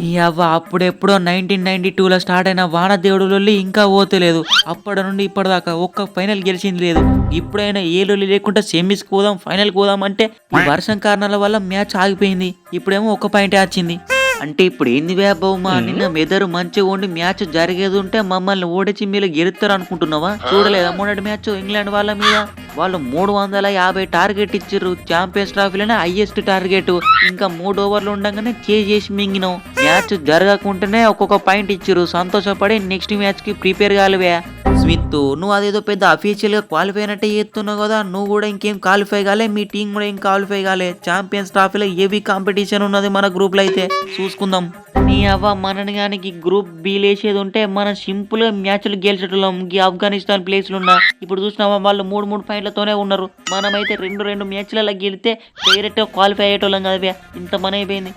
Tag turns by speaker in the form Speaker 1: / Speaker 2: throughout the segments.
Speaker 1: ఈ అవ్వ అప్పుడెప్పుడో 1992లో స్టార్ట్ అయిన వానదేవుడు లొల్లి ఇంకా పోతలేదు. అప్పటి నుండి ఇప్పటిదాకా ఒక్క ఫైనల్ గెలిచింది లేదు. ఇప్పుడైనా ఏ లొల్లి లేకుండా సెమీస్కి పోదాం, ఫైనల్కి పోదాం అంటే ఈ వర్షం కారణాల వల్ల మ్యాచ్ ఆగిపోయింది. ఇప్పుడేమో ఒక్క పాయింటే వచ్చింది. అంటే ఇప్పుడు ఏంది వేబమ్మా, నిన్న మెదరు మంచిగా ఉండి మ్యాచ్ జరిగేది ఉంటే మమ్మల్ని ఓడించి మీరు గెలుస్తారు అనుకుంటున్నావా? చూడలేదా మొన్నటి మ్యాచ్ ఇంగ్లాండ్ వాళ్ళ మీద? వాళ్ళు 350 టార్గెట్ ఇచ్చిర్రు. ఛాంపియన్స్ ట్రోఫీలోనే హైయెస్ట్ టార్గెట్. ఇంకా 3 ఓవర్లు ఉండగానే చేసి మింగినాం. మ్యాచ్ జరగకుండానే ఒక్కొక్క పాయింట్ ఇచ్చిర్రు. సంతోషపడి నెక్స్ట్ మ్యాచ్ కి ప్రిపేర్ కాలివే. స్మిత్, నువ్వు అదేదో పెద్ద అఫీషియల్ గా క్వాలిఫై అయినట్టే చేస్తున్నావు కదా. నువ్వు కూడా ఇంకేం క్వాలిఫై కాలే, మీ టీం కూడా ఏం క్వాలిఫై కాలే. ఛాంపియన్స్ ట్రోఫీలో హెవీ కాంపిటీషన్ ఉన్నది మన గ్రూప్ లో అయితే. చూసుకుందాం. నీ అవ్వ మనని కానీ గ్రూప్ బి లేసేది ఉంటే మనం సింపుల్ గా మ్యాచ్లు గెలిచేటోళ్ళం. ఈ ఆఫ్ఘనిస్తాన్ ప్లేస్లు ఉన్నా ఇప్పుడు చూసినావా, వాళ్ళు 3 పాయింట్లతోనే ఉన్నారు. మనమైతే 2 మ్యాచ్లలో గెలితే డైరెక్ట్ క్వాలిఫై అయ్యేటోళ్ళం కదా. ఇంత మన అయిపోయింది.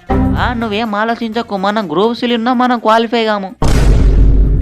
Speaker 1: నువ్వేం ఆలోచించకు, మనం గ్రూప్ సిలు ఉన్నా మనం క్వాలిఫై కాము.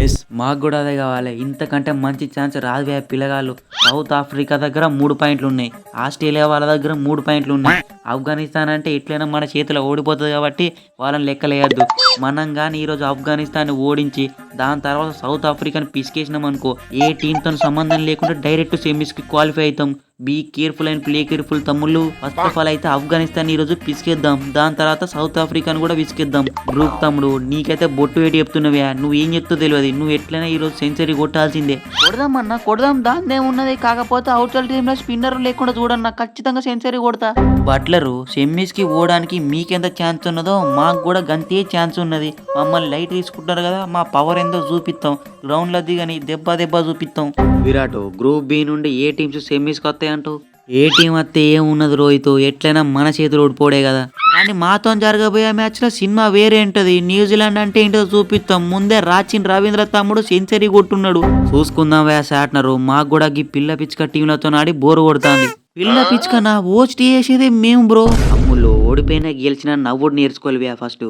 Speaker 1: ఎస్, మాకు కూడా అదే కావాలి. ఇంతకంటే మంచి ఛాన్స్ రాదు. పిల్లగాళ్ళు సౌత్ ఆఫ్రికా దగ్గర 3 పాయింట్లు ఉన్నాయి. ఆస్ట్రేలియా వాళ్ళ దగ్గర 3 పాయింట్లు ఉన్నాయి. ఆఫ్ఘనిస్తాన్ అంటే ఎట్లయినా మన చేతిలో ఓడిపోతుంది కాబట్టి వాళ్ళని లెక్కలేయద్దు. మనం కానీ ఈరోజు ఆఫ్ఘనిస్తాన్ ఓడించి దాని తర్వాత సౌత్ ఆఫ్రికాని పిసికేసినాం అనుకో, ఏ టీంతో సంబంధం లేకుండా డైరెక్ట్ సెమీస్కి క్వాలిఫై అవుతాం. Be careful and play careful తమ్ముళ్ళు. ఫస్ట్ ఆఫ్ ఆల్ అయితే ఆఫ్ఘనిస్తాన్ ఈ రోజు పిసికేద్దాం. దాని తర్వాత సౌత్ ఆఫ్రికాను కూడా పిసికేద్దాం. గ్రూప్ తమ్ముడు, నీకైతే బొట్టు వేటి చెప్తున్నావా? నువ్వు ఏం చెప్తూ తెలియదు. నువ్వు ఎట్లయినా ఈ రోజు సెంచరీ కొట్టాల్సిందే. కొడదామన్నా కొడదాం, దాని ఏమున్నది. కాకపోతే అవుట్సైడ్ టీమ్ లో స్పిన్నర్ లేకుండా చూడన్నా, ఖచ్చితంగా సెంచరీ కొడతా. బట్లరు, సెమీస్ కి పోవడానికి మీకెంత ఛాన్స్ ఉన్నదో మాకు కూడా గంతే ఛాన్స్ ఉన్నది. మమ్మల్ని లైట్ తీసుకుంటారు కదా, మా పవర్ ఎంతో చూపిస్తాం. గ్రౌండ్ లో దిగని దెబ్బ చూపిస్తాం. విరాట్, గ్రూప్ బి నుండి ఏ టీమ్స్ సెమీస్ కి వస్తాయంటూ? ఏ టీం వస్తే ఏమున్నది రోహిత్, ఎట్లయినా మన చేతులు ఓడిపోడే కదా. కానీ మాతో జరగబోయే మ్యాచ్ లో సినిమా వేరే ఉంటది. న్యూజిలాండ్ అంటే ఏంటో చూపిస్తాం. ముందే రాచిన్ రవీంద్ర తమ్ముడు సెంచరీ కొట్టున్నాడు. చూసుకుందాం శాట్నరు. మాకు కూడా ఈ పిల్ల పిచ్చుక టీంలతో ఆడి బోరు కొడుతుంది. పిల్ల పిచ్చుకనా ఓస్ట్ చేసేది మేము బ్రో. అమ్ముళ్ళు ఓడిపోయినా గెలిచినా నవ్వుడు నేర్చుకోలేవా first.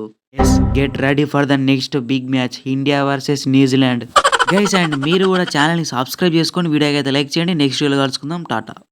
Speaker 1: Get ready for the next big match, India versus New Zealand. Guys, and మీరు కూడా ఛానల్ని సబ్స్క్రైబ్ చేసుకొని వీడియోకి అయితే లైక్ చేయండి. నెక్స్ట్ వీడియోలో కలుసుకుందాం. టాటా.